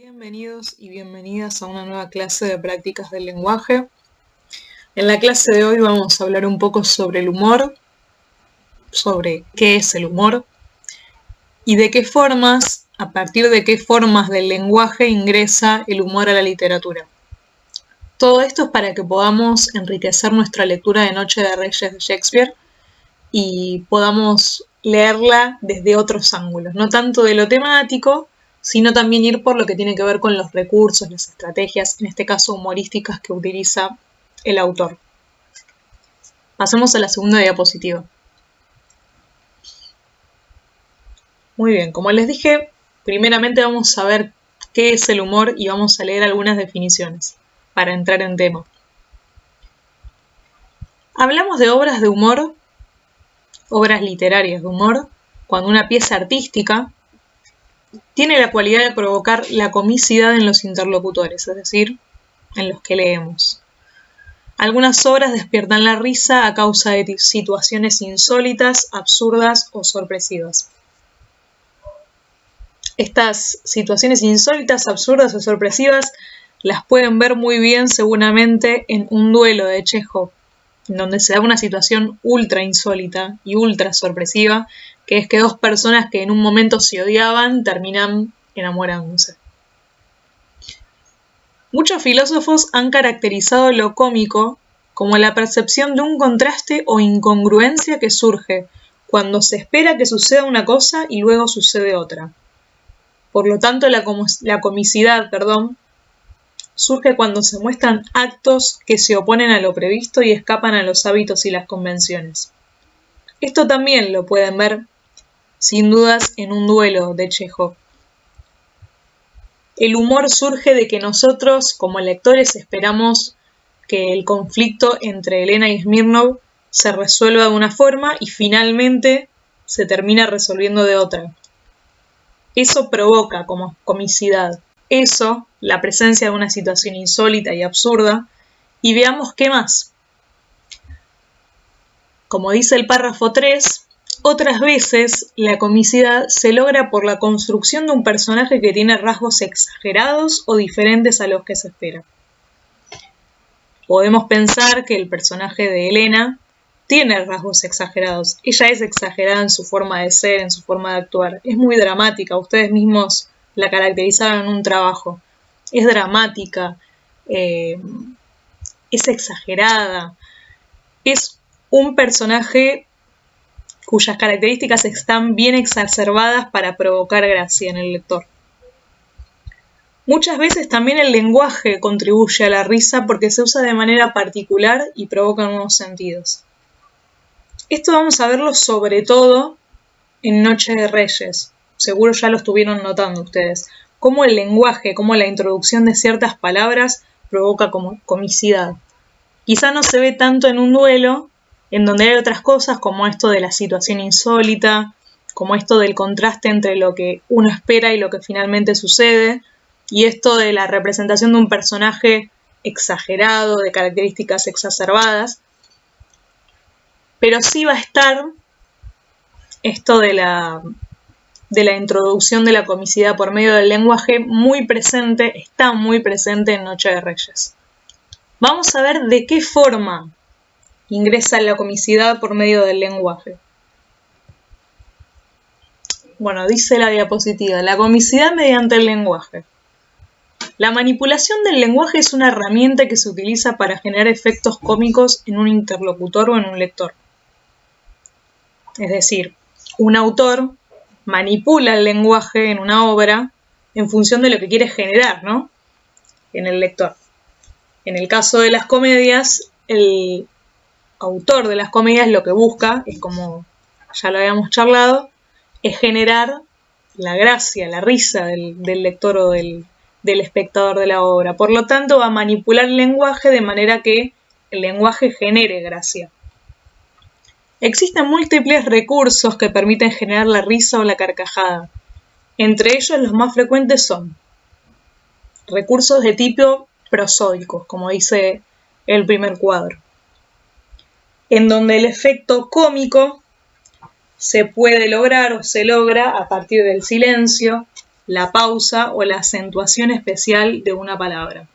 Bienvenidos y bienvenidas a una nueva clase de prácticas del lenguaje. En la clase de hoy vamos a hablar un poco sobre el humor, sobre qué es el humor y de qué formas, a partir de qué formas del lenguaje ingresa el humor a la literatura. Todo esto es para que podamos enriquecer nuestra lectura de Noche de Reyes de Shakespeare y podamos leerla desde otros ángulos, no tanto de lo temático, sino también ir por lo que tiene que ver con los recursos, las estrategias, en este caso humorísticas, que utiliza el autor. Pasemos a la segunda diapositiva. Muy bien, como les dije, primeramente vamos a ver qué es el humor y vamos a leer algunas definiciones para entrar en tema. Hablamos de obras de humor, obras literarias de humor, cuando una pieza artística tiene la cualidad de provocar la comicidad en los interlocutores, es decir, en los que leemos. Algunas obras despiertan la risa a causa de situaciones insólitas, absurdas o sorpresivas. Estas situaciones insólitas, absurdas o sorpresivas las pueden ver muy bien seguramente en Un duelo de Chekhov, en donde se da una situación ultra insólita y ultra sorpresiva, que es que dos personas que en un momento se odiaban terminan enamorándose. Muchos filósofos han caracterizado lo cómico como la percepción de un contraste o incongruencia que surge cuando se espera que suceda una cosa y luego sucede otra. Por lo tanto, la comicidad, surge cuando se muestran actos que se oponen a lo previsto y escapan a los hábitos y las convenciones. Esto también lo pueden ver, sin dudas, en Un duelo de Chekhov. El humor surge de que nosotros, como lectores, esperamos que el conflicto entre Elena y Smirnov se resuelva de una forma y finalmente se termina resolviendo de otra. Eso provoca como comicidad. Eso, la presencia de una situación insólita y absurda, y veamos qué más. Como dice el párrafo 3, otras veces la comicidad se logra por la construcción de un personaje que tiene rasgos exagerados o diferentes a los que se espera. Podemos pensar que el personaje de Elena tiene rasgos exagerados. Ella es exagerada en su forma de ser, en su forma de actuar. Es muy dramática. Ustedes mismos la caracterizaron en un trabajo. Es dramática, es exagerada. Es un personaje cuyas características están bien exacerbadas para provocar gracia en el lector. Muchas veces también el lenguaje contribuye a la risa porque se usa de manera particular y provoca nuevos sentidos. Esto vamos a verlo sobre todo en Noche de Reyes. Seguro ya lo estuvieron notando ustedes. Cómo el lenguaje, cómo la introducción de ciertas palabras provoca como comicidad. Quizá no se ve tanto en Un duelo, en donde hay otras cosas como esto de la situación insólita, como esto del contraste entre lo que uno espera y lo que finalmente sucede, y esto de la representación de un personaje exagerado, de características exacerbadas. Pero sí va a estar esto de la introducción de la comicidad por medio del lenguaje muy presente, está muy presente en Noche de Reyes. Vamos a ver de qué forma ingresa la comicidad por medio del lenguaje. Bueno, dice la diapositiva, la comicidad mediante el lenguaje. La manipulación del lenguaje es una herramienta que se utiliza para generar efectos cómicos en un interlocutor o en un lector. Es decir, un autor manipula el lenguaje en una obra en función de lo que quiere generar, ¿no? En el lector. En el caso de las comedias, el autor de las comedias lo que busca, es como ya lo habíamos charlado, es generar la gracia, la risa del lector o del espectador de la obra. Por lo tanto, va a manipular el lenguaje de manera que el lenguaje genere gracia. Existen múltiples recursos que permiten generar la risa o la carcajada. Entre ellos, los más frecuentes son recursos de tipo prosódicos, como dice el primer cuadro, en donde el efecto cómico se puede lograr o se logra a partir del silencio, la pausa o la acentuación especial de una palabra.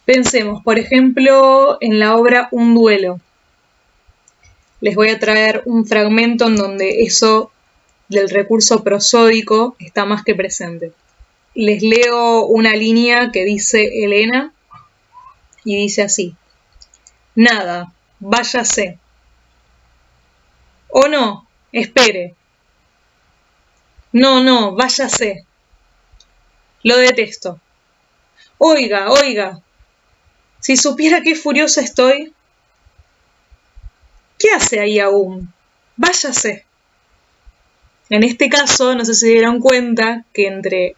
Pensemos, por ejemplo, en la obra Un duelo. Les voy a traer un fragmento en donde eso del recurso prosódico está más que presente. Les leo una línea que dice Elena y dice así: nada, váyase. Oh no, espere. No, váyase. Lo detesto. Oiga, si supiera qué furiosa estoy. ¿Qué hace ahí aún? Váyase. En este caso, no sé si se dieron cuenta que entre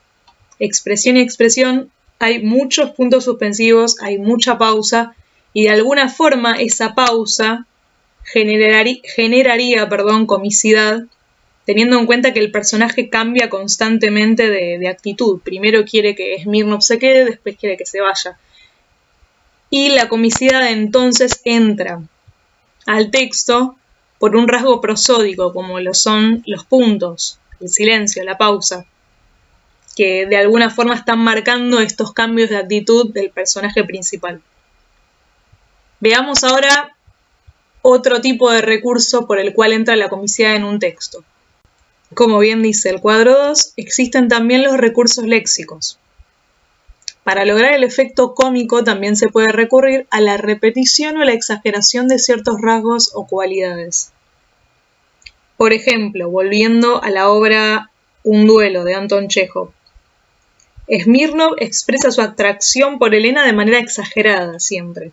expresión y expresión hay muchos puntos suspensivos, hay mucha pausa, y de alguna forma esa pausa generaría comicidad, teniendo en cuenta que el personaje cambia constantemente de actitud. Primero quiere que Smirnov se quede, después quiere que se vaya. Y la comicidad entonces entra al texto por un rasgo prosódico, como lo son los puntos, el silencio, la pausa, que de alguna forma están marcando estos cambios de actitud del personaje principal. Veamos ahora otro tipo de recurso por el cual entra la comicidad en un texto. Como bien dice el cuadro 2, existen también los recursos léxicos. Para lograr el efecto cómico también se puede recurrir a la repetición o la exageración de ciertos rasgos o cualidades. Por ejemplo, volviendo a la obra Un duelo de Anton Chejov, Smirnov expresa su atracción por Elena de manera exagerada siempre.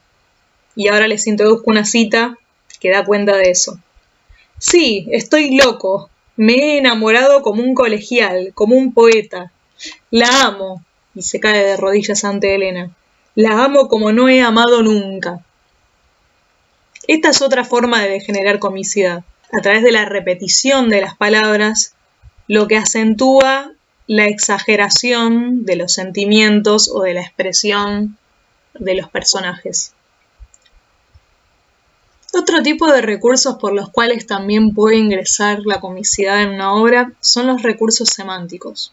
Y ahora les introduzco una cita que da cuenta de eso. Sí, estoy loco. Me he enamorado como un colegial, como un poeta. La amo. Y se cae de rodillas ante Elena. La amo como no he amado nunca. Esta es otra forma de generar comicidad. A través de la repetición de las palabras, lo que acentúa la exageración de los sentimientos o de la expresión de los personajes. Otro tipo de recursos por los cuales también puede ingresar la comicidad en una obra son los recursos semánticos.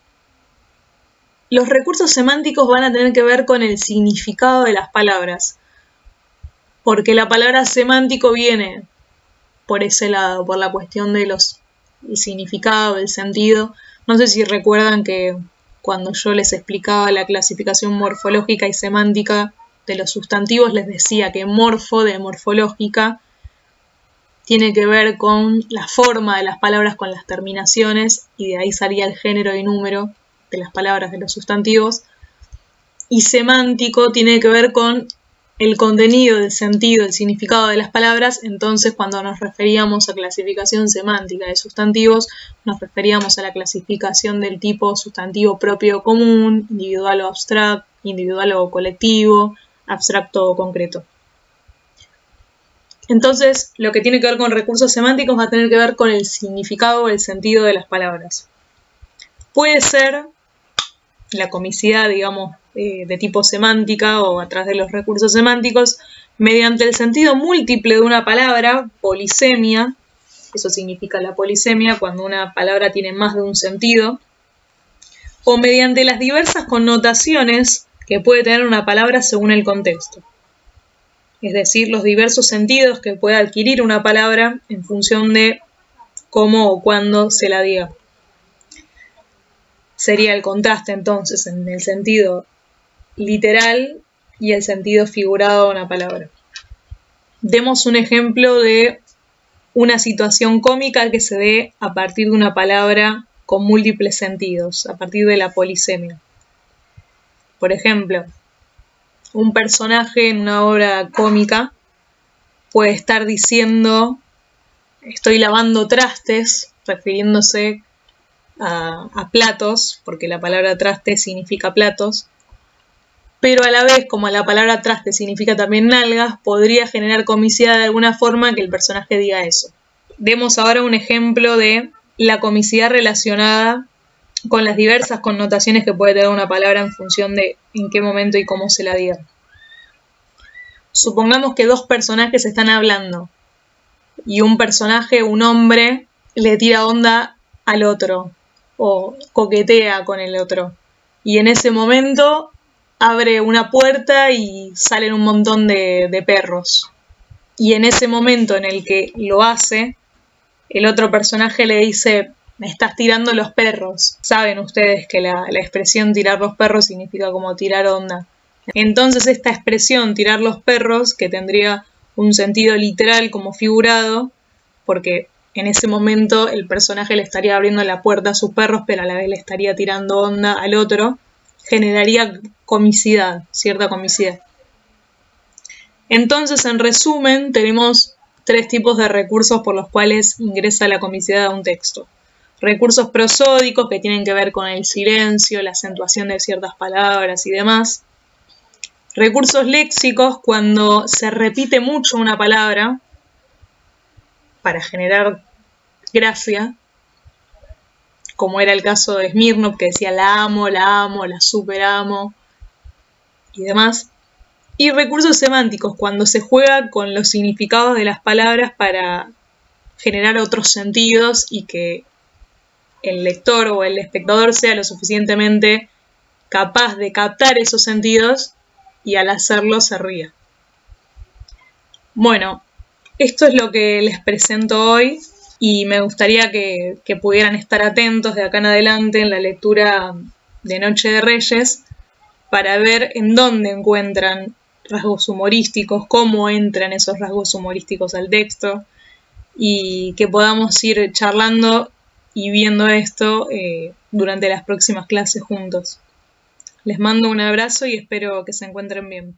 Los recursos semánticos van a tener que ver con el significado de las palabras, porque la palabra semántico viene por ese lado, por la cuestión de el significado, el sentido. No sé si recuerdan que cuando yo les explicaba la clasificación morfológica y semántica de los sustantivos, les decía que morfo de morfológica tiene que ver con la forma de las palabras, con las terminaciones, y de ahí salía el género y número de las palabras de los sustantivos. Y semántico tiene que ver con el contenido, el sentido, el significado de las palabras. Entonces, cuando nos referíamos a clasificación semántica de sustantivos, nos referíamos a la clasificación del tipo sustantivo propio o común, individual o abstracto, individual o colectivo, abstracto o concreto. Entonces, lo que tiene que ver con recursos semánticos va a tener que ver con el significado o el sentido de las palabras. Puede ser la comicidad, digamos, de tipo semántica o a través de los recursos semánticos, mediante el sentido múltiple de una palabra, polisemia. Eso significa la polisemia, cuando una palabra tiene más de un sentido, o mediante las diversas connotaciones que puede tener una palabra según el contexto. Es decir, los diversos sentidos que puede adquirir una palabra en función de cómo o cuándo se la diga. Sería el contraste entonces en el sentido literal y el sentido figurado de una palabra. Demos un ejemplo de una situación cómica que se dé a partir de una palabra con múltiples sentidos, a partir de la polisemia. Por ejemplo, un personaje en una obra cómica puede estar diciendo estoy lavando trastes, refiriéndose a platos, porque la palabra traste significa platos, pero a la vez, como la palabra traste significa también nalgas, podría generar comicidad de alguna forma que el personaje diga eso. Demos ahora un ejemplo de la comicidad relacionada con las diversas connotaciones que puede tener una palabra en función de en qué momento y cómo se la diga. Supongamos que dos personajes están hablando y un personaje, un hombre, le tira onda al otro o coquetea con el otro. Y en ese momento abre una puerta y salen un montón de perros. Y en ese momento en el que lo hace, el otro personaje le dice: me estás tirando los perros. Saben ustedes que la expresión tirar los perros significa como tirar onda. Entonces esta expresión tirar los perros, que tendría un sentido literal como figurado, porque en ese momento el personaje le estaría abriendo la puerta a sus perros, pero a la vez le estaría tirando onda al otro, generaría comicidad, cierta comicidad. Entonces, en resumen, tenemos 3 tipos de recursos por los cuales ingresa la comicidad a un texto. Recursos prosódicos, que tienen que ver con el silencio, la acentuación de ciertas palabras y demás. Recursos léxicos, cuando se repite mucho una palabra para generar gracia, como era el caso de Smirnoff, que decía la amo, la super amo y demás. Y recursos semánticos, cuando se juega con los significados de las palabras para generar otros sentidos y que el lector o el espectador sea lo suficientemente capaz de captar esos sentidos y al hacerlo se ría. Bueno, esto es lo que les presento hoy y me gustaría que pudieran estar atentos de acá en adelante en la lectura de Noche de Reyes para ver en dónde encuentran rasgos humorísticos, cómo entran esos rasgos humorísticos al texto y que podamos ir charlando y viendo esto durante las próximas clases juntos. Les mando un abrazo y espero que se encuentren bien.